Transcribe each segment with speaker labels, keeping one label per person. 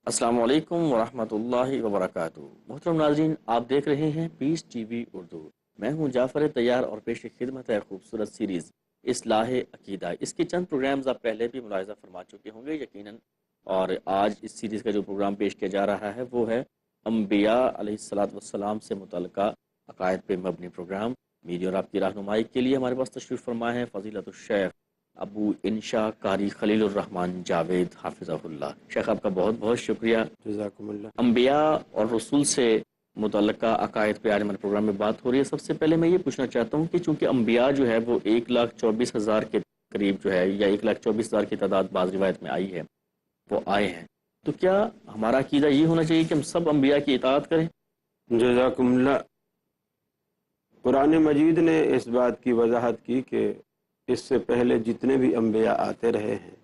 Speaker 1: السلام علیکم ورحمۃ اللہ وبرکاتہ۔ محترم ناظرین، آپ دیکھ رہے ہیں پیس ٹی وی اردو۔ میں ہوں جعفر تیار اور پیش خدمت ہے خوبصورت سیریز اصلاح عقیدہ۔ اس کے چند پروگرامز آپ پہلے بھی ملاحظہ فرما چکے ہوں گے یقیناً، اور آج اس سیریز کا جو پروگرام پیش کیا جا رہا ہے وہ ہے انبیاء علیہ السلام سے متعلقہ عقائد پہ مبنی پروگرام۔ میری اور آپ کی رہنمائی کے لیے ہمارے پاس تشریف فرما ہے فضیلت الشیخ ابو انشا قاری خلیل الرحمن جاوید حافظہ اللہ۔ شیخ، آپ کا بہت بہت شکریہ۔
Speaker 2: جزاکم اللہ۔
Speaker 1: انبیاء اور رسول سے متعلقہ عقائد پہ آج ہمارے پروگرام میں بات ہو رہی ہے۔ سب سے پہلے میں یہ پوچھنا چاہتا ہوں کہ چونکہ انبیاء جو ہے وہ 1,24,000 کے قریب جو ہے، یا 1,24,000 کی تعداد بعض روایت میں آئی ہے، وہ آئے ہیں، تو کیا ہمارا عقیدہ یہ ہونا چاہیے کہ ہم سب انبیاء کی اطاعت کریں؟
Speaker 2: جزاکم اللہ۔ قرآن مجید نے اس بات کی وضاحت کی کہ اس سے پہلے جتنے بھی انبیاء آتے رہے ہیں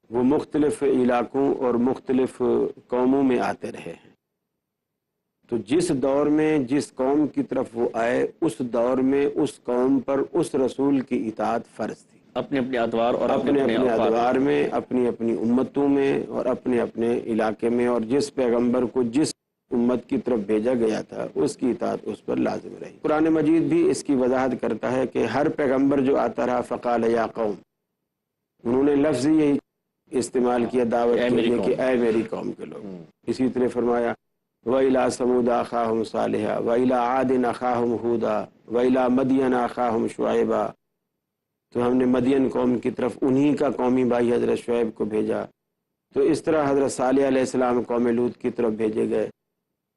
Speaker 2: وہ مختلف علاقوں اور مختلف قوموں میں آتے رہے ہیں، تو جس دور میں جس قوم کی طرف وہ آئے اس دور میں اس قوم پر اس رسول کی اطاعت فرض تھی،
Speaker 1: اپنے اپنے ادوار اور
Speaker 2: اپنے اپنے
Speaker 1: اوقات
Speaker 2: ادوار میں، اپنی اپنی امتوں میں اور اپنے اپنے علاقے میں، اور جس پیغمبر کو جس امت کی طرف بھیجا گیا تھا اس کی اطاعت اس پر لازم رہی۔ قرآن مجید بھی اس کی وضاحت کرتا ہے کہ ہر پیغمبر جو آتا رہا فقال یا قوم، انہوں نے لفظ یہی استعمال کیا دعوت کے لیے کہ اے میری قوم کے لوگ۔ اسی طرح فرمایا وَإِلَىٰ ثَمُودَ أَخَاهُمْ صَالِحًا وَإِلَىٰ عَادٍ أَخَاهُمْ هُودًا وَإِلَىٰ مَدْيَنَ أَخَاهُمْ شُعَيْبًا، تو ہم نے مدین قوم کی طرف انہی کا قومی بھائی حضرت شعیب کو بھیجا، تو اس طرح حضرت صالح علیہ السلام قوم لوط کی طرف بھیجے گئے۔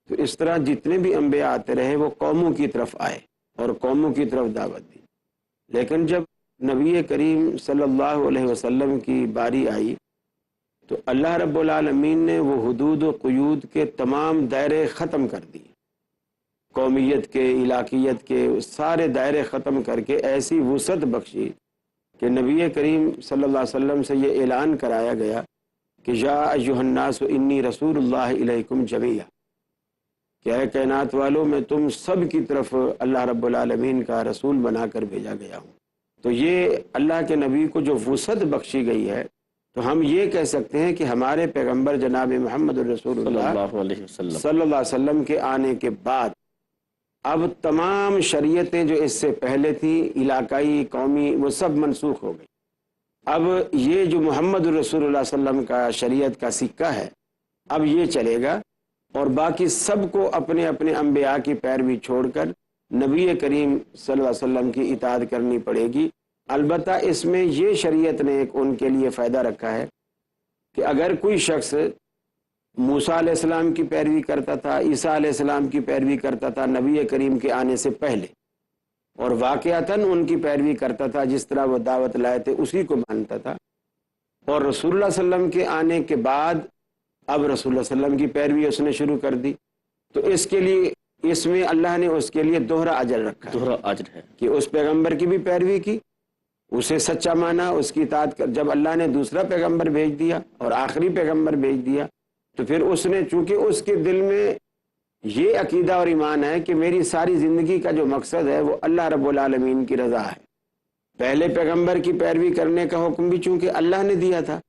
Speaker 2: تو اس طرح جتنے بھی انبیاء آتے رہے وہ قوموں کی طرف آئے اور قوموں کی طرف دعوت دی، لیکن جب نبی کریم صلی اللہ علیہ وسلم کی باری آئی تو اللہ رب العالمین نے وہ حدود و قیود کے تمام دائرے ختم کر دی، قومیت کے، علاقیت کے سارے دائرے ختم کر کے ایسی وسعت بخشی کہ نبی کریم صلی اللہ علیہ وسلم سے یہ اعلان کرایا گیا کہ یا ایھا الناس انی رسول اللہ الیکم جمیعا، کہ اے کائنات والو میں تم سب کی طرف اللہ رب العالمین کا رسول بنا کر بھیجا گیا ہوں۔ تو یہ اللہ کے نبی کو جو وسعت بخشی گئی ہے، تو ہم یہ کہہ سکتے ہیں کہ ہمارے پیغمبر جناب محمد الرسول
Speaker 1: صلی
Speaker 2: اللہ
Speaker 1: اللہ علیہ وسلم
Speaker 2: صلی اللہ علیہ وسلم کے آنے کے بعد اب تمام شریعتیں جو اس سے پہلے تھیں، علاقائی، قومی، وہ سب منسوخ ہو گئی۔ اب یہ جو محمد الرسول اللہ صلی اللہ علیہ وسلم کا شریعت کا سکہ ہے اب یہ چلے گا، اور باقی سب کو اپنے اپنے انبیاء کی پیروی چھوڑ کر نبی کریم صلی اللہ علیہ وسلم کی اطاعت کرنی پڑے گی۔ البتہ اس میں یہ شریعت نے ایک ان کے لیے فائدہ رکھا ہے کہ اگر کوئی شخص موسیٰ علیہ السلام کی پیروی کرتا تھا، عیسیٰ علیہ السلام کی پیروی کرتا تھا نبی کریم کے آنے سے پہلے، اور واقعتاً ان کی پیروی کرتا تھا، جس طرح وہ دعوت لائے تھے اسی کو مانتا تھا، اور رسول اللہ صلی اللہ علیہ وسلم کے آنے کے بعد اب رسول اللہ صلی اللہ علیہ وسلم کی پیروی اس نے شروع کر دی، تو اس کے لیے اس میں اللہ نے اس کے لیے دوہرا اجر رکھا ہے،
Speaker 1: دوہرا اجر ہے
Speaker 2: کہ اس پیغمبر کی بھی پیروی کی، اسے سچا مانا، اس کی اطاعت کر۔ جب اللہ نے دوسرا پیغمبر بھیج دیا اور آخری پیغمبر بھیج دیا تو پھر اس نے، چونکہ اس کے دل میں یہ عقیدہ اور ایمان ہے کہ میری ساری زندگی کا جو مقصد ہے وہ اللہ رب العالمین کی رضا ہے، پہلے پیغمبر کی پیروی کرنے کا حکم بھی چونکہ اللہ نے دیا تھا،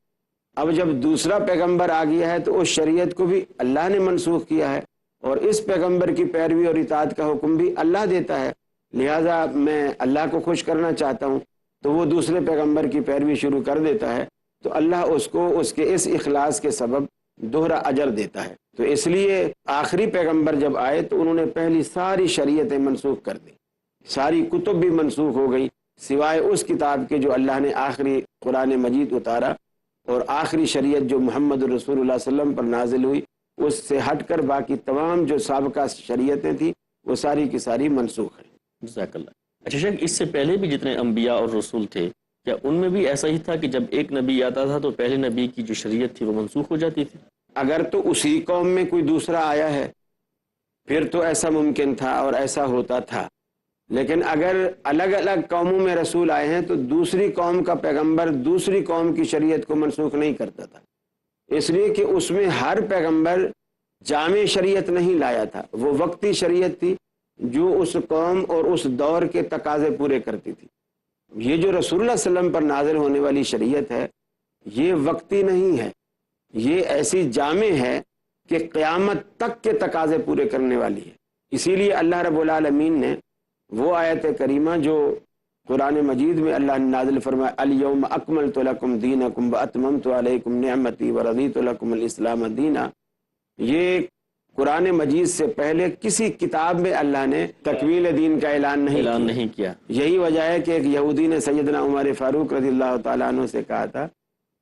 Speaker 2: اب جب دوسرا پیغمبر آ گیا ہے تو اس شریعت کو بھی اللہ نے منسوخ کیا ہے، اور اس پیغمبر کی پیروی اور اطاعت کا حکم بھی اللہ دیتا ہے، لہٰذا میں اللہ کو خوش کرنا چاہتا ہوں تو وہ دوسرے پیغمبر کی پیروی شروع کر دیتا ہے، تو اللہ اس کو اس کے اس اخلاص کے سبب دوہرا اجر دیتا ہے۔ تو اس لیے آخری پیغمبر جب آئے تو انہوں نے پہلی ساری شریعتیں منسوخ کر دی، ساری کتب بھی منسوخ ہو گئی سوائے اس کتاب کے جو اللہ نے آخری قرآن مجید اتارا، اور آخری شریعت جو محمد الرسول اللہ صلی اللہ علیہ وسلم پر نازل ہوئی اس سے ہٹ کر باقی تمام جو سابقہ شریعتیں تھیں وہ ساری کی ساری منسوخ ہیں۔
Speaker 1: جزاک اللہ۔ اچھا شیخ، اس سے پہلے بھی جتنے انبیاء اور رسول تھے کیا ان میں بھی ایسا ہی تھا کہ جب ایک نبی آتا تھا تو پہلے نبی کی جو شریعت تھی وہ منسوخ ہو جاتی تھی؟
Speaker 2: اگر تو اسی قوم میں کوئی دوسرا آیا ہے پھر تو ایسا ممکن تھا اور ایسا ہوتا تھا، لیکن اگر الگ الگ قوموں میں رسول آئے ہیں تو دوسری قوم کا پیغمبر دوسری قوم کی شریعت کو منسوخ نہیں کرتا تھا، اس لیے کہ اس میں ہر پیغمبر جامع شریعت نہیں لایا تھا، وہ وقتی شریعت تھی جو اس قوم اور اس دور کے تقاضے پورے کرتی تھی۔ یہ جو رسول اللہ صلی اللہ علیہ وسلم پر نازل ہونے والی شریعت ہے یہ وقتی نہیں ہے، یہ ایسی جامع ہے کہ قیامت تک کے تقاضے پورے کرنے والی ہے۔ اسی لیے اللہ رب العالمین نے وہ آیت کریمہ جو قرآن مجید میں اللہ نے نازل فرمایا الیوم اکملت لکم دینکم واتممت علیکم نعمتی ورضیت لکم الاسلام دینا، یہ قرآن مجید سے پہلے کسی کتاب میں اللہ نے تکمیل دین کا اعلان نہیں
Speaker 1: کیا۔
Speaker 2: یہی وجہ ہے کہ ایک یہودی نے سیدنا عمر فاروق رضی اللہ تعالیٰ عنہ سے کہا تھا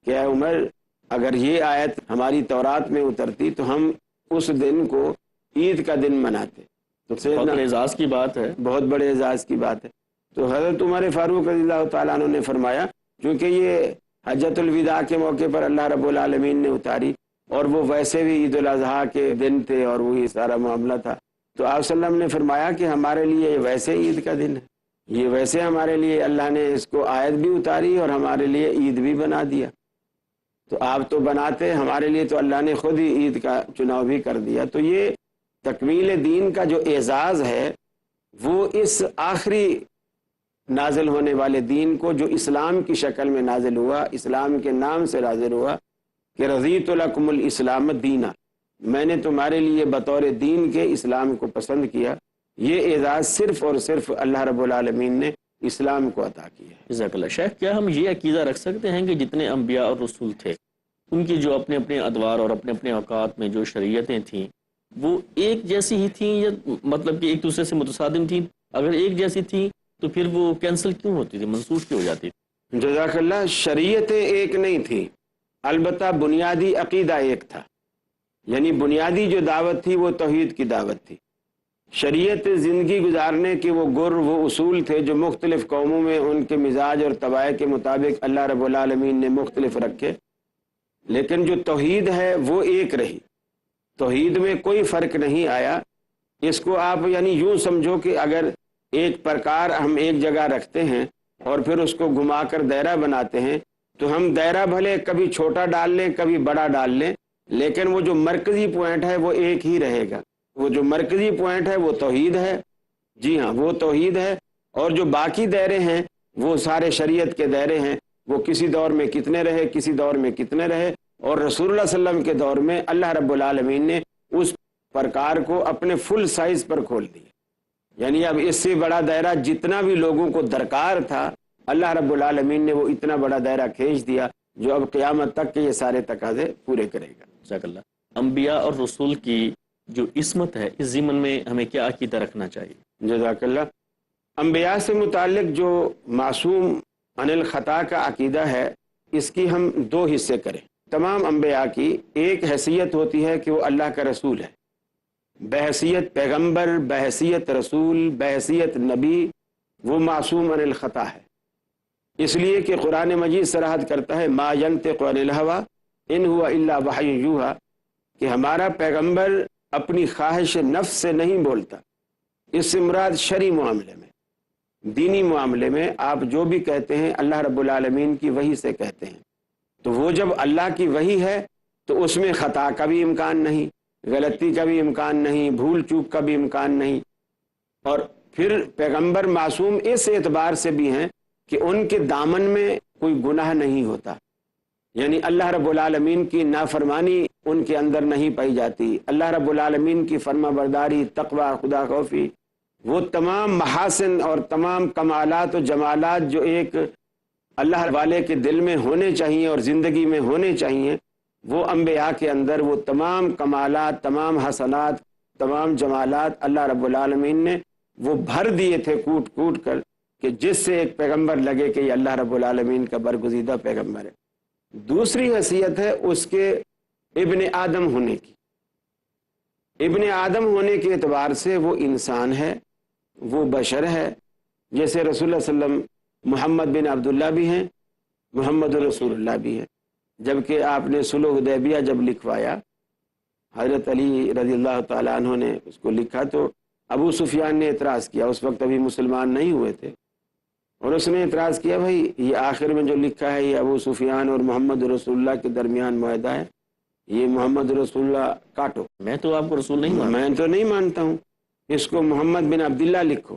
Speaker 2: کہ اے عمر، اگر یہ آیت ہماری تورات میں اترتی تو ہم اس دن کو عید کا دن مناتے۔ تو
Speaker 1: بہت بڑے اعزاز کی بات ہے،
Speaker 2: بہت بڑے اعزاز کی بات ہے۔ تو حضرت عمر فاروق رضی اللہ تعالیٰ عنہ نے فرمایا چونکہ یہ حجۃ الوداع کے موقع پر اللہ رب العالمین نے اتاری اور وہ ویسے بھی عید الاضحیٰ کے دن تھے اور وہی سارا معاملہ تھا، تو آپ صلی اللہ علیہ وسلم نے فرمایا کہ ہمارے لیے یہ ویسے عید کا دن ہے، یہ ویسے ہمارے لیے اللہ نے اس کو آیت بھی اتاری اور ہمارے لیے عید بھی بنا دیا۔ تو آپ تو بناتے، ہمارے لیے تو اللہ نے خود ہی عید کا چناؤ بھی کر دیا۔ تو یہ تکمیل دین کا جو اعزاز ہے وہ اس آخری نازل ہونے والے دین کو جو اسلام کی شکل میں نازل ہوا، اسلام کے نام سے نازل ہوا کہ رضیت لکم الاسلام دینا، میں نے تمہارے لیے بطور دین کے اسلام کو پسند کیا، یہ اعزاز صرف اور صرف اللہ رب العالمین نے اسلام کو عطا کیا ہے۔
Speaker 1: جزاک اللہ۔ شیخ، کیا ہم یہ عقیدہ رکھ سکتے ہیں کہ جتنے انبیاء اور رسول تھے ان کی جو اپنے اپنے ادوار اور اپنے اپنے اوقات میں جو شریعتیں تھیں وہ ایک جیسی ہی تھیں، یا مطلب کہ ایک دوسرے سے متصادم تھیں؟ اگر ایک جیسی تھیں تو پھر وہ کینسل کیوں ہوتی تھی، منسوخ کیوں ہو جاتی تھی؟
Speaker 2: جزاک اللہ۔ شریعتیں ایک نہیں تھی، البتہ بنیادی عقیدہ ایک تھا، یعنی بنیادی جو دعوت تھی وہ توحید کی دعوت تھی۔ شریعت زندگی گزارنے کے وہ وہ اصول تھے جو مختلف قوموں میں ان کے مزاج اور طبائع کے مطابق اللہ رب العالمین نے مختلف رکھے، لیکن جو توحید ہے وہ ایک رہی، توحید میں کوئی فرق نہیں آیا۔ اس کو آپ یعنی یوں سمجھو کہ اگر ایک پرکار ہم ایک جگہ رکھتے ہیں اور پھر اس کو گھما کر دائرہ بناتے ہیں تو ہم دائرہ بھلے کبھی چھوٹا ڈال لیں کبھی بڑا ڈال لیں، لیکن وہ جو مرکزی پوائنٹ ہے وہ ایک ہی رہے گا۔ وہ جو مرکزی پوائنٹ ہے وہ توحید ہے، جی ہاں وہ توحید ہے، اور جو باقی دائرے ہیں وہ سارے شریعت کے دائرے ہیں، وہ کسی دور میں کتنے رہے کسی دور میں کتنے رہے، اور رسول اللہ صلی اللہ علیہ وسلم کے دور میں اللہ رب العالمین نے اس پرکار کو اپنے فل سائز پر کھول دیا، یعنی اب اس سے بڑا دائرہ جتنا بھی لوگوں کو درکار تھا اللہ رب العالمین نے وہ اتنا بڑا دائرہ کھینچ دیا جو اب قیامت تک کے یہ سارے تقاضے پورے کرے گا۔
Speaker 1: جزاک اللہ۔ انبیاء اور رسول کی جو عصمت ہے اس ضمن میں ہمیں کیا عقیدہ رکھنا چاہیے؟
Speaker 2: جزاک اللہ۔ انبیاء سے متعلق جو معصوم عن الخطا کا عقیدہ ہے اس کی ہم دو حصے کریں۔ تمام انبیاء کی ایک حیثیت ہوتی ہے کہ وہ اللہ کا رسول ہے، بحیثیت پیغمبر، بحیثیت رسول، بحیثیت نبی، وہ معصوم عن الخطا ہے، اس لیے کہ قرآن مجید صراحت کرتا ہے ما ینطق عن الہوی ان ہوا الا وحی یوحی، کہ ہمارا پیغمبر اپنی خواہش نفس سے نہیں بولتا۔ اس سے مراد شرعی معاملے میں، دینی معاملے میں آپ جو بھی کہتے ہیں اللہ رب العالمین کی وحی سے کہتے ہیں، تو وہ جب اللہ کی وحی ہے تو اس میں خطا کا بھی امکان نہیں، غلطی کا بھی امکان نہیں، بھول چوک کا بھی امکان نہیں۔ اور پھر پیغمبر معصوم اس اعتبار سے بھی ہیں کہ ان کے دامن میں کوئی گناہ نہیں ہوتا، یعنی اللہ رب العالمین کی نافرمانی ان کے اندر نہیں پائی جاتی، اللہ رب العالمین کی فرما برداری، تقوی، خدا خوفی، وہ تمام محاسن اور تمام کمالات و جمالات جو ایک اللہ والے کے دل میں ہونے چاہیے اور زندگی میں ہونے چاہیے، وہ انبیاء کے اندر وہ تمام کمالات، تمام حسنات، تمام جمالات اللہ رب العالمین نے وہ بھر دیے تھے کوٹ کوٹ کر، کہ جس سے ایک پیغمبر لگے کہ یہ اللہ رب العالمین کا برگزیدہ پیغمبر ہے۔ دوسری حیثیت ہے اس کے ابن آدم ہونے کی۔ ابن آدم ہونے کے اعتبار سے وہ انسان ہے، وہ بشر ہے، جیسے رسول اللہ صلی اللہ علیہ وسلم محمد بن عبداللہ بھی ہیں، محمد رسول اللہ بھی ہیں۔ جبکہ آپ نے صلح حدیبیہ جب لکھوایا، حضرت علی رضی اللہ تعالیٰ عنہ نے اس کو لکھا تو ابو سفیان نے اعتراض کیا، اس وقت ابھی مسلمان نہیں ہوئے تھے، اور اس نے اعتراض کیا بھائی یہ آخر میں جو لکھا ہے یہ ابو سفیان اور محمد رسول اللہ کے درمیان معاہدہ ہے، یہ محمد رسول اللہ کاٹو،
Speaker 1: میں تو آپ کو رسول نہیں مانتا،
Speaker 2: میں تو نہیں مانتا ہوں، اس کو محمد بن عبداللہ لکھو۔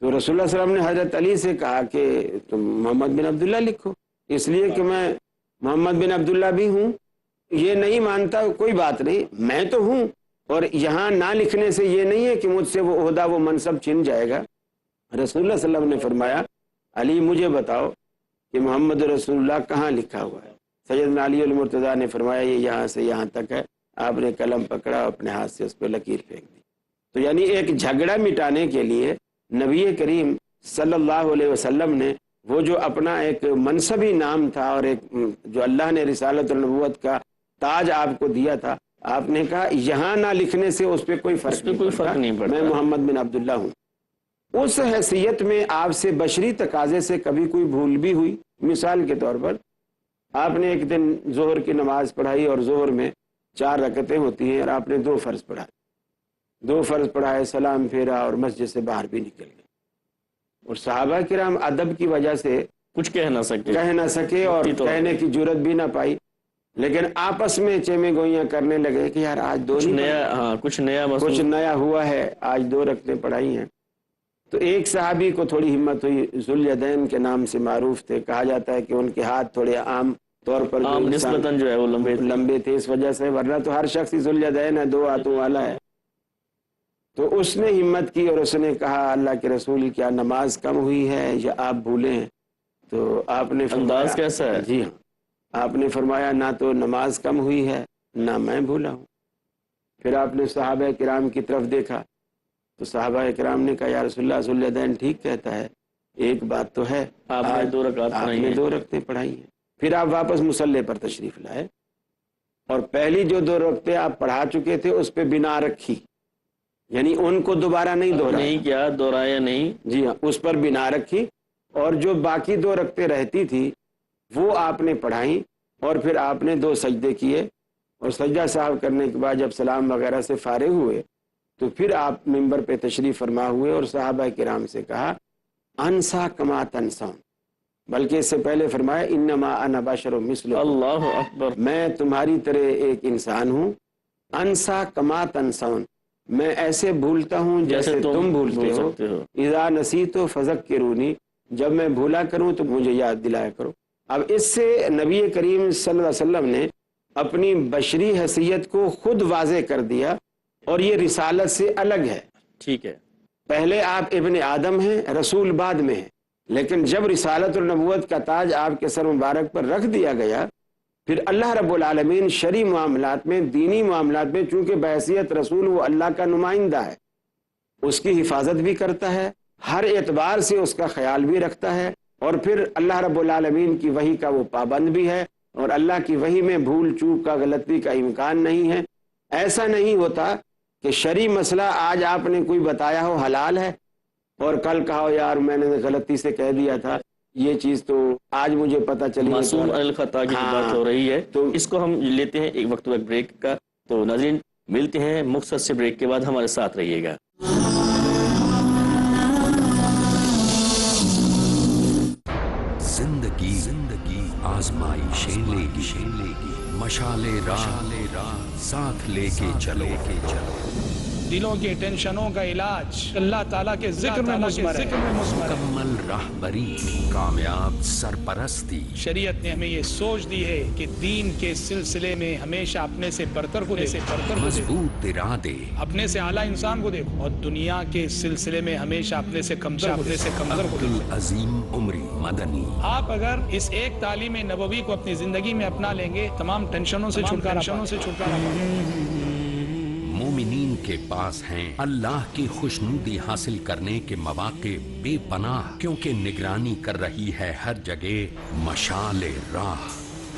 Speaker 2: تو رسول اللہ صلی اللہ علیہ وسلم نے حضرت علی سے کہا کہ تم محمد بن عبداللہ لکھو، اس لیے کہ میں محمد بن عبداللہ بھی ہوں، یہ نہیں مانتا کوئی بات نہیں، میں تو ہوں، اور یہاں نہ لکھنے سے یہ نہیں ہے کہ مجھ سے وہ عہدہ وہ منصب چھن جائے گا۔ رسول اللہ صلی اللہ علیہ وسلم نے فرمایا علی مجھے بتاؤ کہ محمد رسول اللہ کہاں لکھا ہوا ہے؟ سیدنا علی المرتضیٰ نے فرمایا یہ یہاں سے یہاں تک ہے۔ آپ نے قلم پکڑا، اپنے ہاتھ سے اس پہ لکیر پھینک دی۔ تو یعنی ایک جھگڑا مٹانے کے لیے نبی کریم صلی اللہ علیہ وسلم نے وہ جو اپنا ایک منصبی نام تھا اور ایک جو اللہ نے رسالت اور نبوت کا تاج آپ کو دیا تھا، آپ نے کہا یہاں نہ لکھنے سے اس پہ کوئی فرق نہیں پڑتا، میں محمد بن عبداللہ ہوں۔ اس حیثیت میں آپ سے بشری تقاضے سے کبھی کوئی بھول بھی ہوئی، مثال کے طور پر آپ نے ایک دن ظہر کی نماز پڑھائی اور ظہر میں 4 رکعتیں ہوتی ہیں اور آپ نے 2 فرض پڑھائے، 2 فرض پڑھائے، سلام پھیرا اور مسجد سے باہر بھی نکل گئے، اور صحابہ کرام ادب کی وجہ سے
Speaker 1: کچھ کہہ نہ سکے
Speaker 2: اور کہنے کی جرت بھی نہ پائی، لیکن آپس میں چیمے گوئیاں کرنے لگے کہ یار آج
Speaker 1: کچھ نیا
Speaker 2: ہوا ہے، آج 2 رکعتیں پڑھائی ہیں۔ تو ایک صحابی کو تھوڑی ہمت ہوئی، ذوالیدین کے نام سے معروف تھے، کہا جاتا ہے کہ ان کے ہاتھ تھوڑے عام طور پر
Speaker 1: نسبتاً جو ہے وہ
Speaker 2: لمبے تھے، اس وجہ سے، ورنہ تو ہر شخص ذوالیدین ہے، 2 ہاتھوں والا ہے۔ تو اس نے ہمت کی اور اس نے کہا اللہ کے رسول کیا نماز کم ہوئی ہے یا آپ بھولے ہیں؟ تو آپ نے
Speaker 1: انداز کیسا ہے؟
Speaker 2: جی ہاں، آپ نے فرمایا نہ تو نماز کم ہوئی ہے نہ میں بھولا ہوں۔ پھر آپ نے صحابہ کرام کی طرف دیکھا تو صحابہ کرام نے کہا یا رسول اللہ ذوالیدین ٹھیک کہتا ہے، ایک بات تو ہے
Speaker 1: آپ نے 2
Speaker 2: رکعتیں پڑھائی ہیں۔ پھر آپ واپس مصلی پر تشریف لائے اور پہلی جو 2 رکعتیں آپ پڑھا چکے تھے اس پہ بنا رکھی، یعنی ان کو دوبارہ نہیں
Speaker 1: دہرایا نہیں،
Speaker 2: جی ہاں، اس پر بنا رکھی، اور جو باقی 2 رکعتیں رہتی تھی وہ آپ نے پڑھائیں، اور پھر آپ نے 2 سجدے کیے، اور سجدہ صاحب کرنے کے بعد جب سلام وغیرہ سے فارغ ہوئے تو پھر آپ منبر پہ تشریف فرما ہوئے اور صحابہ کرام سے کہا انسا کما تنسون، بلکہ اس سے پہلے فرمایا انما انا بشر مثلکم،
Speaker 1: اللہ اکبر،
Speaker 2: میں تمہاری طرح ایک انسان ہوں، انسا کما تنسون، میں ایسے بھولتا ہوں جیسے تم بھولتے ہو، اذا نسیت فذکرونی، جب میں بھولا کروں تو مجھے یاد دلایا کرو۔ اب اس سے نبی کریم صلی اللہ علیہ وسلم نے اپنی بشری حیثیت کو خود واضح کر دیا، اور یہ رسالت سے الگ ہے۔
Speaker 1: ٹھیک ہے،
Speaker 2: پہلے آپ ابن آدم ہیں، رسول بعد میں ہیں، لیکن جب رسالت اور نبوت کا تاج آپ کے سر مبارک پر رکھ دیا گیا، پھر اللہ رب العالمین شرعی معاملات میں، دینی معاملات میں، چونکہ بحیثیت رسول وہ اللہ کا نمائندہ ہے، اس کی حفاظت بھی کرتا ہے، ہر اعتبار سے اس کا خیال بھی رکھتا ہے، اور پھر اللہ رب العالمین کی وحی کا وہ پابند بھی ہے، اور اللہ کی وحی میں بھول چوک کا، غلطی کا امکان نہیں ہے۔ ایسا نہیں ہوتا کہ شرعی مسئلہ آج آپ نے کوئی بتایا ہو حلال ہے اور کل کہا ہو یار میں نے غلطی سے کہہ دیا تھا یہ چیز تو آج مجھے پتہ چلی،
Speaker 1: معصوم الخطا کی بات ہو رہی ہے، تو اس کو ہم لیتے ہیں ایک وقت بریک کا۔ تو ناظرین ملتے ہیں مختصر سے بریک کے بعد، ہمارے ساتھ رہیے گا۔
Speaker 3: زندگی آزمائشیں لے گی، مشعل راہ ساتھ لے کے چلو،
Speaker 4: دلوں کے ٹینشنوں کا علاج اللہ تعالیٰ کے ذکر میں مضمر ہے،
Speaker 3: مکمل راہبری، کامیاب سرپرستی۔
Speaker 4: شریعت نے ہمیں یہ سوچ دی ہے کہ دین کے سلسلے میں ہمیشہ اپنے سے برتر کو دیکھو،
Speaker 3: مضبوط ارادے،
Speaker 4: اپنے سے اعلیٰ انسان کو دیکھو، اور دنیا کے سلسلے میں ہمیشہ اپنے سے کمتر کو دیکھو۔
Speaker 3: عظیم عمری مدنی۔
Speaker 4: آپ اگر اس ایک تعلیم نبوی کو اپنی زندگی میں اپنا لیں گے، تمام ٹینشنوں سے چھٹکارا
Speaker 3: مومنین کے پاس ہیں اللہ کی خوشنودی حاصل کرنے کے مواقع بے پناہ، کیونکہ نگرانی کر رہی ہے ہر جگہ مشعل راہ۔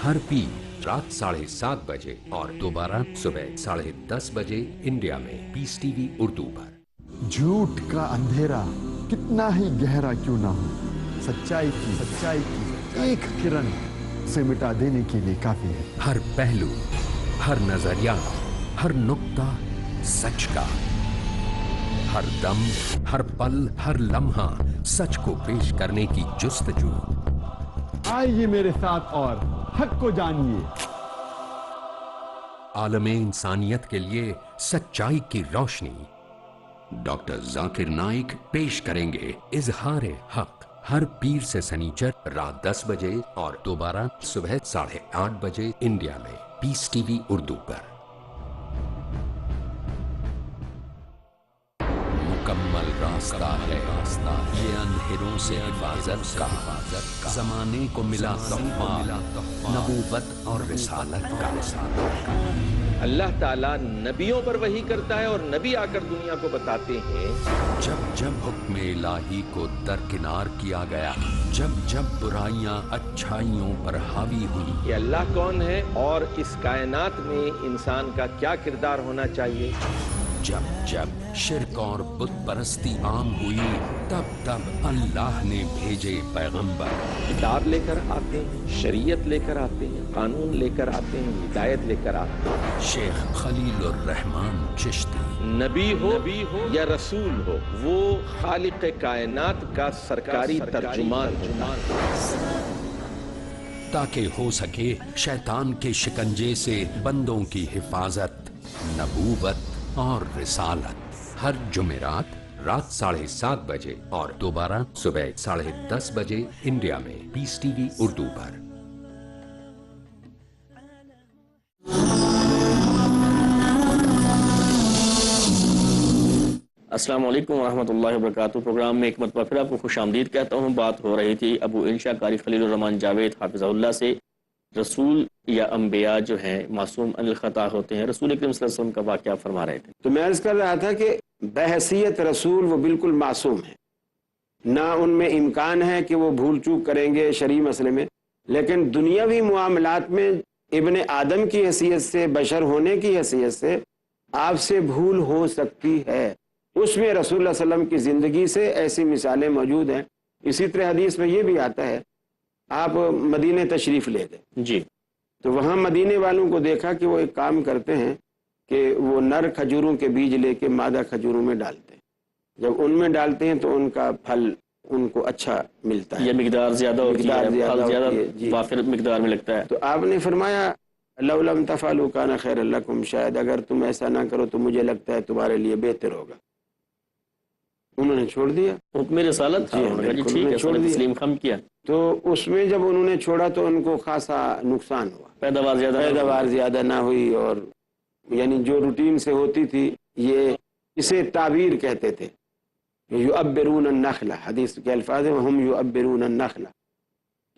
Speaker 3: ہر پیر رات 7:30 بجے اور دوبارہ صبح 10:30 بجے انڈیا میں پیس ٹی وی اردو پر۔
Speaker 5: جھوٹ کا اندھیرا کتنا ہی گہرا کیوں نہ ہو، سچائی کی ایک کرن سے مٹا دینے کے لیے کافی ہے۔
Speaker 3: ہر پہلو، ہر نظریہ، ہر نقطہ سچ کا، ہر دم، ہر پل، ہر لمحہ سچ کو پیش کرنے کی جستجو۔
Speaker 5: آئیے میرے ساتھ اور حق کو جانیے۔
Speaker 3: عالم انسانیت کے لیے سچائی کی روشنی۔ ڈاکٹر ذاکر نائک پیش کریں گے اظہار حق، ہر پیر سے سنیچر رات 10 بجے اور دوبارہ صبح 8:30 بجے انڈیا میں پیس ٹی وی اردو پر۔ مکمل راستہ ہے یہ اندھیروں سے حفاظت کا، زمانے کو ملا تحفہ نبوت اور رسالت کا۔
Speaker 6: اللہ تعالیٰ نبیوں پر وحی کرتا ہے اور نبی آ کر دنیا کو بتاتے ہیں
Speaker 3: جب جب حکم الہی کو درکنار کیا گیا، جب جب برائیاں اچھائیوں پر حاوی ہوئی،
Speaker 6: کہ اللہ کون ہے اور اس کائنات میں انسان کا کیا کردار ہونا چاہیے۔
Speaker 3: جب جب شرک اور بت پرستی عام ہوئی، تب تب اللہ نے بھیجے پیغمبر،
Speaker 6: کتاب لے کر آتے ہیں، شریعت لے کر آتے ہیں، قانون لے کر آتے ہیں، ہدایت لے کر آتے ہیں۔
Speaker 3: شیخ خلیل الرحمن چشتی،
Speaker 6: نبی ہو یا رسول ہو، وہ خالق کائنات کا سرکاری ترجمان ہوتا ہے،
Speaker 3: تاکہ ہو سکے شیطان کے شکنجے سے بندوں کی حفاظت، نبوت اور رسالت۔ ہر جمعرات رات 7:30 بجے اور دوبارہ صبح 10:30 بجے انڈیا میں پیس ٹی وی اردو پر۔
Speaker 1: السلام علیکم ورحمۃ اللہ وبرکاتہ۔ پروگرام میں ایک مرتبہ پھر آپ کو خوش آمدید کہتا ہوں۔ بات ہو رہی تھی ابو انشا قاری خلیل الرحمن جاوید حافظہ اللہ سے، رسول یا انبیاء جو ہیں معصوم عن الخطا ہوتے ہیں، رسول اکرم صلی اللہ علیہ وسلم کا واقعہ فرما رہے تھے۔
Speaker 2: تو میں عرض کر رہا تھا کہ بحیثیت رسول وہ بالکل معصوم ہے، نہ ان میں امکان ہے کہ وہ بھول چوک کریں گے شرعی مسئلے میں، لیکن دنیاوی معاملات میں ابن آدم کی حیثیت سے، بشر ہونے کی حیثیت سے آپ سے بھول ہو سکتی ہے۔ اس میں رسول اللہ صلی اللہ علیہ وسلم کی زندگی سے ایسی مثالیں موجود ہیں۔ اسی طرح حدیث میں یہ بھی آتا ہے، آپ مدینے تشریف لے گئے
Speaker 1: جی،
Speaker 2: تو وہاں مدینے والوں کو دیکھا کہ وہ ایک کام کرتے ہیں کہ وہ نر کھجوروں کے بیج لے کے مادہ کھجوروں میں ڈالتے ہیں، جب ان میں ڈالتے ہیں تو ان کا پھل ان کو اچھا ملتا ہے،
Speaker 1: یہ مقدار زیادہ ہوتی ہے،
Speaker 2: مقدار
Speaker 1: پھل زیادہ
Speaker 2: ہوتی ہے، جی۔
Speaker 1: وافر مقدار میں لگتا ہے۔
Speaker 2: تو آپ نے فرمایا لو لم تفعلوا کان خیر لکم، شاید اگر تم ایسا نہ کرو تو مجھے لگتا ہے تمہارے لیے بہتر ہوگا۔ انہوں نے چھوڑ دیا،
Speaker 1: حکم رسالت تھا،
Speaker 2: جی،
Speaker 1: انہوں نے کہا جی
Speaker 2: بالکل،
Speaker 1: ٹھیک
Speaker 2: انہوں
Speaker 1: ہے،
Speaker 2: نے چھوڑ
Speaker 1: سب
Speaker 2: دیا۔
Speaker 1: تسلیم خم کیا۔
Speaker 2: تو اس میں جب انہوں نے چھوڑا تو ان کو خاصا نقصان ہوا،
Speaker 1: پیداوار
Speaker 2: زیادہ نہ ہوئی، اور یعنی جو روٹین سے ہوتی تھی، یہ اسے تعبیر کہتے تھے، یعبرون النخل، حدیث کے الفاظ ہیں ہم یعبرون النخل،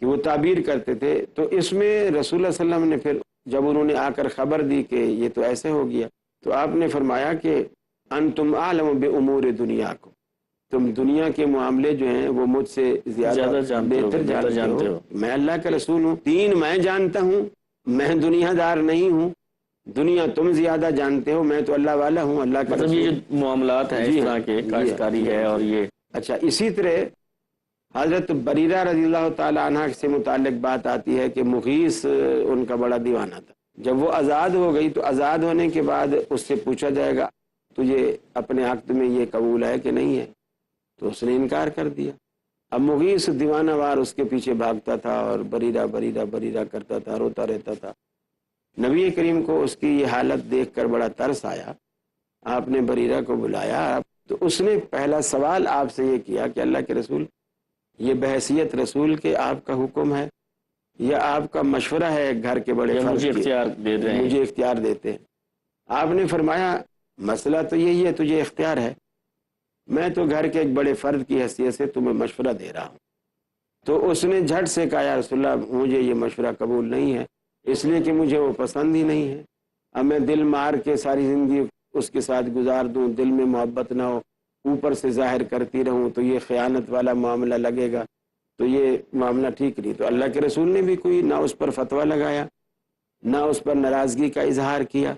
Speaker 2: کہ وہ تعبیر کرتے تھے۔ تو اس میں رسول اللہ صلی اللہ علیہ وسلم نے پھر جب انہوں نے آ کر خبر دی کہ یہ تو ایسے ہو گیا، تو آپ نے فرمایا کہ انتم اعلم بامور دنیاکم، تم دنیا کے معاملے جو ہیں وہ مجھ سے زیادہ بہتر جانتے ہو، میں اللہ کا رسول ہوں، دین میں جانتا ہوں، میں دنیا دار نہیں ہوں، دنیا تم زیادہ جانتے ہو، میں تو اللہ والا ہوں، اللہ کا
Speaker 1: مطلب
Speaker 2: رسول۔
Speaker 1: یہ جو معاملات ہیں اس طرح کے، کاشتکاری ہے اور یہ۔
Speaker 2: اچھا، اسی طرح حضرت بریرہ رضی اللہ تعالی عنہ سے متعلق بات آتی ہے کہ مغیث ان کا بڑا دیوانہ تھا، جب وہ آزاد ہو گئی تو آزاد ہونے کے بعد اس سے پوچھا جائے گا تجھے اپنے عقد میں یہ قبول ہے کہ نہیں ہے، تو اس نے انکار کر دیا۔ اب مغیث دیوانہ وار اس کے پیچھے بھاگتا تھا اور بریرہ بریرہ بریرہ کرتا تھا، روتا رہتا تھا۔ نبی کریم کو اس کی یہ حالت دیکھ کر بڑا ترس آیا، آپ نے بریرہ کو بلایا، تو اس نے پہلا سوال آپ سے یہ کیا کہ اللہ کے رسول، یہ بحیثیت رسول کے آپ کا حکم ہے یا آپ کا مشورہ ہے گھر کے بڑے فرد
Speaker 1: مجھے اختیار دے رہے ہیں،
Speaker 2: مجھے اختیار دیتے ہیں؟ آپ نے فرمایا مسئلہ تو یہی ہے، تجھے اختیار ہے، میں تو گھر کے ایک بڑے فرد کی حیثیت سے تمہیں مشورہ دے رہا ہوں۔ تو اس نے جھٹ سے کہا یا رسول اللہ مجھے یہ مشورہ قبول نہیں ہے، اس لیے کہ مجھے وہ پسند ہی نہیں ہے، اب میں دل مار کے ساری زندگی اس کے ساتھ گزار دوں، دل میں محبت نہ ہو، اوپر سے ظاہر کرتی رہوں تو یہ خیانت والا معاملہ لگے گا، تو یہ معاملہ ٹھیک نہیں۔ تو اللہ کے رسول نے بھی کوئی نہ اس پر فتویٰ لگایا، نہ اس پر ناراضگی کا اظہار کیا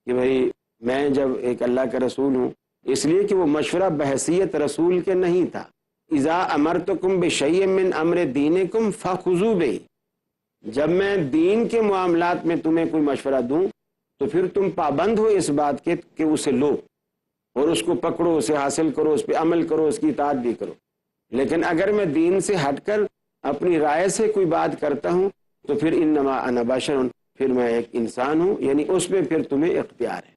Speaker 2: کہ بھئی میں جب ایک اللہ کا رسول ہوں، اس لیے کہ وہ مشورہ بحیثیت رسول کے نہیں تھا۔ اذا امرتکم بشیء من امر دینکم فخذوا بہ، جب میں دین کے معاملات میں تمہیں کوئی مشورہ دوں تو پھر تم پابند ہو اس بات کے کہ اسے لو اور اس کو پکڑو، اسے حاصل کرو، اس پہ عمل کرو، اس کی اطاعت بھی کرو۔ لیکن اگر میں دین سے ہٹ کر اپنی رائے سے کوئی بات کرتا ہوں تو پھر انما انا بشر، پھر میں ایک انسان ہوں، یعنی اس میں پھر تمہیں اختیار ہے۔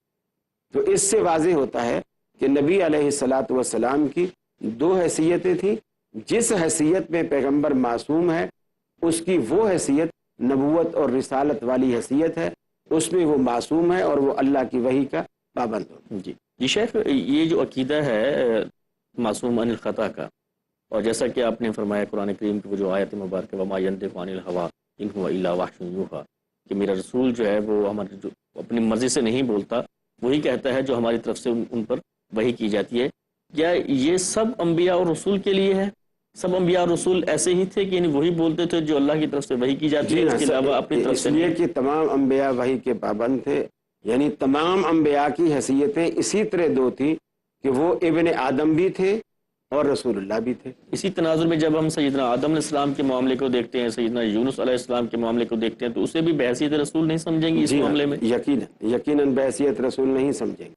Speaker 2: تو اس سے واضح ہوتا ہے کہ نبی علیہ الصلاۃ والسلام کی دو حیثیتیں تھیں، جس حیثیت میں پیغمبر معصوم ہے اس کی وہ حیثیت نبوت اور رسالت والی حیثیت ہے، اس میں وہ معصوم ہے اور وہ اللہ کی وحی کا پابند ہو۔
Speaker 1: جی شیخ، یہ جو عقیدہ ہے معصوم عن الخطا کا، اور جیسا کہ آپ نے فرمایا قرآن کریم کی وہ جو آیت مبارکہ وما ينطق عن الهوى ان هو الا وحی یوحی، کہ میرا رسول جو ہے وہ ہمارے جو اپنی مرضی سے نہیں بولتا، وہی کہتا ہے جو ہماری طرف سے ان پر وحی کی جاتی ہے۔ کیا یہ سب انبیاء اور رسول کے لیے ہے؟ سب انبیاء اور رسول ایسے ہی تھے کہ یعنی وہی بولتے تھے جو اللہ کی طرف سے وحی کی جاتی ہے، اس کے علاوہ اپنی طرف سے؟
Speaker 2: اس لیے کہ تمام انبیاء وحی کے پابند تھے، یعنی تمام انبیاء کی حیثیتیں اسی طرح دو تھی کہ وہ ابن آدم بھی تھے اور رسول اللہ بھی تھے۔
Speaker 1: اسی تناظر میں جب ہم سیدنا آدم علیہ السلام کے معاملے کو دیکھتے ہیں، سیدنا یونس علیہ السلام کے معاملے کو دیکھتے ہیں، تو اسے بھی بحیثیت رسول نہیں سمجھیں گے اس معاملے میں؟
Speaker 2: یقیناً بحیثیت رسول نہیں سمجھیں گے،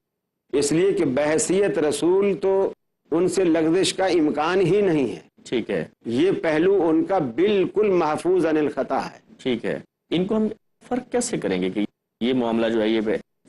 Speaker 2: اس لیے کہ بحیثیت رسول تو ان سے لغزش کا امکان ہی نہیں ہے۔
Speaker 1: ٹھیک ہے،
Speaker 2: یہ پہلو ان کا بالکل محفوظ عن الخطا ہے۔
Speaker 1: ٹھیک ہے، ان کو ہم فرق کیسے کریں گے کہ یہ معاملہ جو ہے یہ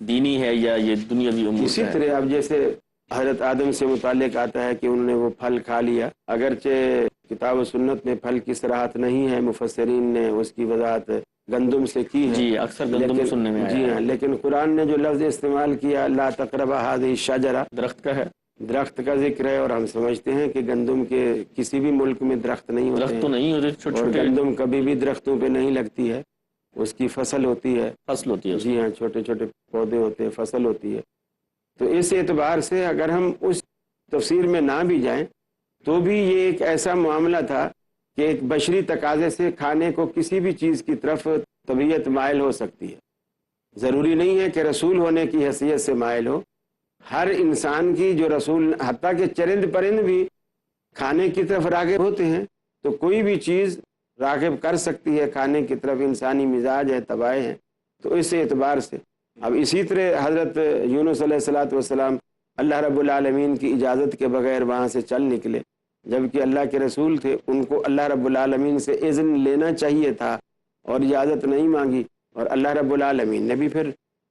Speaker 1: دینی ہے یا یہ دنیاوی امور ہے؟
Speaker 2: اسی طرح اب جیسے حضرت آدم سے متعلق آتا ہے کہ انہوں نے وہ پھل کھا لیا، اگرچہ کتاب و سنت میں پھل کی صراحت نہیں ہے، مفسرین نے اس کی وضاحت گندم سے کی ہے،
Speaker 1: جی اکثر گندم سننے میں آیا
Speaker 2: جی ہاں، لیکن قرآن نے جو لفظ استعمال کیا لا تقربا هذه الشجرہ،
Speaker 1: درخت کا ہے،
Speaker 2: درخت کا ذکر ہے، اور ہم سمجھتے ہیں کہ گندم کے کسی بھی ملک میں درخت نہیں ہوتے،
Speaker 1: درخت تو نہیں ہوتے، چھوٹے
Speaker 2: اور
Speaker 1: چھوٹے
Speaker 2: گندم کبھی بھی درختوں پہ نہیں لگتی ہے، اس کی فصل ہوتی ہے،
Speaker 1: فصل ہوتی ہے۔
Speaker 2: جی ہاں، چھوٹے چھوٹے پودے ہوتے ہیں، فصل ہوتی ہے۔ تو اس اعتبار سے اگر ہم اس تفسیر میں نہ بھی جائیں تو بھی یہ ایک ایسا معاملہ تھا کہ ایک بشری تقاضے سے کھانے کو کسی بھی چیز کی طرف طبیعت مائل ہو سکتی ہے، ضروری نہیں ہے کہ رسول ہونے کی حیثیت سے مائل ہو۔ ہر انسان کی جو رسول، حتیٰ کہ چرند پرند بھی کھانے کی طرف راغب ہوتے ہیں، تو کوئی بھی چیز راغب کر سکتی ہے کھانے کی طرف، انسانی مزاج ہے، طبائع ہیں۔ تو اس اعتبار سے اب اسی طرح حضرت یونس علیہ السلام اللہ رب العالمین کی اجازت کے بغیر وہاں سے چل نکلے، جبکہ اللہ کے رسول تھے، ان کو اللہ رب العالمین سے اذن لینا چاہیے تھا اور اجازت نہیں مانگی، اور اللہ رب العالمین نے بھی پھر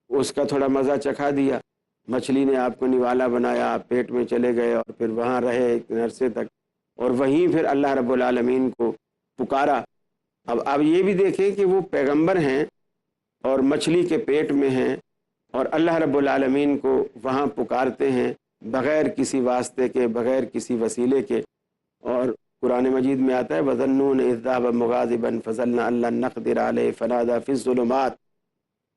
Speaker 2: اس کا تھوڑا مزہ چکھا دیا، مچھلی نے آپ کو نوالا بنایا، آپ پیٹ میں چلے گئے اور پھر وہاں رہے ایک عرصے تک، اور وہیں پھر اللہ رب العالمین کو پکارا۔ اب آپ یہ بھی دیکھیں کہ وہ پیغمبر ہیں اور مچھلی کے پیٹ میں ہیں، اور اللہ رب العالمین کو وہاں پکارتے ہیں بغیر کسی واسطے کے، بغیر کسی وسیلے کے۔ اور قرآن مجید میں آتا ہے وَظَنُّونَ إِذْ ذَهَبَ مُغَاضِبًا فَظَنَّ أَن لَّن نَّقْدِرَ عَلَيْهِ فَنَادَىٰ فِي الظُّلُمَاتِ۔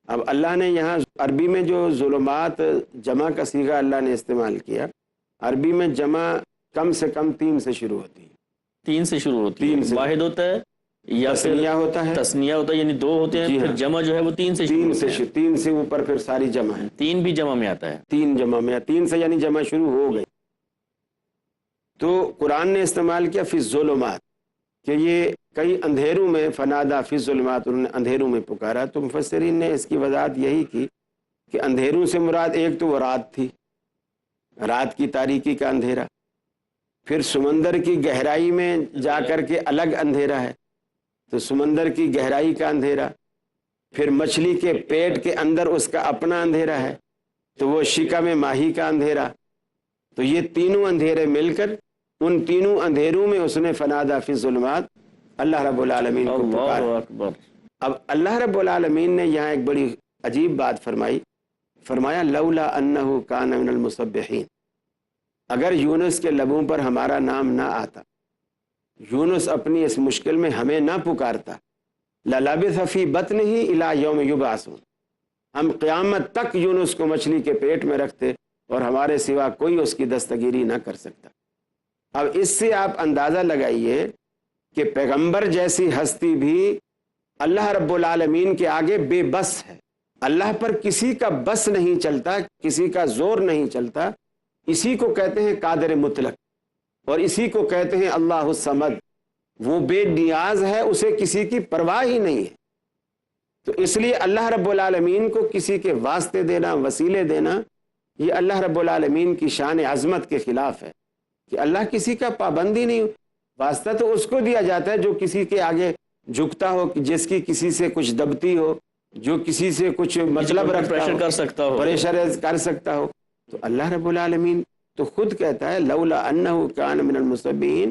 Speaker 2: اب اللہ نے یہاں عربی میں جو ظلمات جمع کا صیغہ اللہ نے استعمال کیا، عربی میں جمع کم سے کم 3 سے شروع ہوتی ہے،
Speaker 1: 3 سے شروع ہوتی ہے،
Speaker 2: 3 سے
Speaker 1: واحد ہوتا ہے یا
Speaker 2: تسنیہ ہوتا ہے،
Speaker 1: تسنیہ ہوتا ہے، یعنی 2 ہوتے ہیں،
Speaker 2: جی
Speaker 1: پھر
Speaker 2: ہاں،
Speaker 1: جمع جو ہے وہ 3 سے شروع ہوتے ہیں،
Speaker 2: 3 سے اوپر پھر ساری جمع ہے،
Speaker 1: 3 بھی جمع میں آتا ہے،
Speaker 2: 3 جمع میں، 3 سے یعنی جمع شروع ہو گئی۔ تو قرآن نے استعمال کیا فی الظلمات، کہ یہ کئی اندھیروں میں، فنادا فی الظلمات، انہوں نے اندھیروں میں پکارا۔ تو مفسرین نے اس کی وضاحت یہی کی کہ اندھیروں سے مراد ایک تو وہ رات تھی، رات کی تاریکی کا اندھیرا، پھر سمندر کی گہرائی میں جا کر کے الگ اندھیرا ہے، تو سمندر کی گہرائی کا اندھیرا، پھر مچھلی کے پیٹ کے اندر اس کا اپنا اندھیرا ہے، تو وہ شکم ماہی کا اندھیرا۔ تو یہ تینوں اندھیرے مل کر ان تینوں اندھیروں میں اس نے فنادا فی الظلمات اللہ رب العالمین کو پکارا۔
Speaker 1: اللہ اکبر۔
Speaker 2: اب اللہ رب العالمین نے یہاں ایک بڑی عجیب بات فرمائی، فرمایا لولا انہ کان من المسبحین، اگر یونس کے لبوں پر ہمارا نام نہ آتا، یونس اپنی اس مشکل میں ہمیں نہ پکارتا، للبث فی بطنہ الی یوم یبعثون، ہم قیامت تک یونس کو مچھلی کے پیٹ میں رکھتے اور ہمارے سوا کوئی اس کی دستگیری نہ کر سکتا۔ اب اس سے آپ اندازہ لگائیے کہ پیغمبر جیسی ہستی بھی اللہ رب العالمین کے آگے بے بس ہے، اللہ پر کسی کا بس نہیں چلتا، کسی کا زور نہیں چلتا۔ اسی کو کہتے ہیں قادر مطلق، اور اسی کو کہتے ہیں اللہ الصمد، وہ بے نیاز ہے، اسے کسی کی پرواہ ہی نہیں ہے۔ تو اس لیے اللہ رب العالمین کو کسی کے واسطے دینا، وسیلے دینا، یہ اللہ رب العالمین کی شان عظمت کے خلاف ہے، کہ اللہ کسی کا پابندی نہیں، واسطہ تو اس کو دیا جاتا ہے جو کسی کے آگے جھکتا ہو، جس کی کسی سے کچھ دبتی ہو، جو کسی سے کچھ مطلب رکھتا
Speaker 1: پریشر
Speaker 2: ہو،
Speaker 1: کر سکتا ہو،
Speaker 2: پریشر کر سکتا ہو۔ تو اللہ رب العالمین تو خود کہتا ہے لولا انہ کان من المسبحین،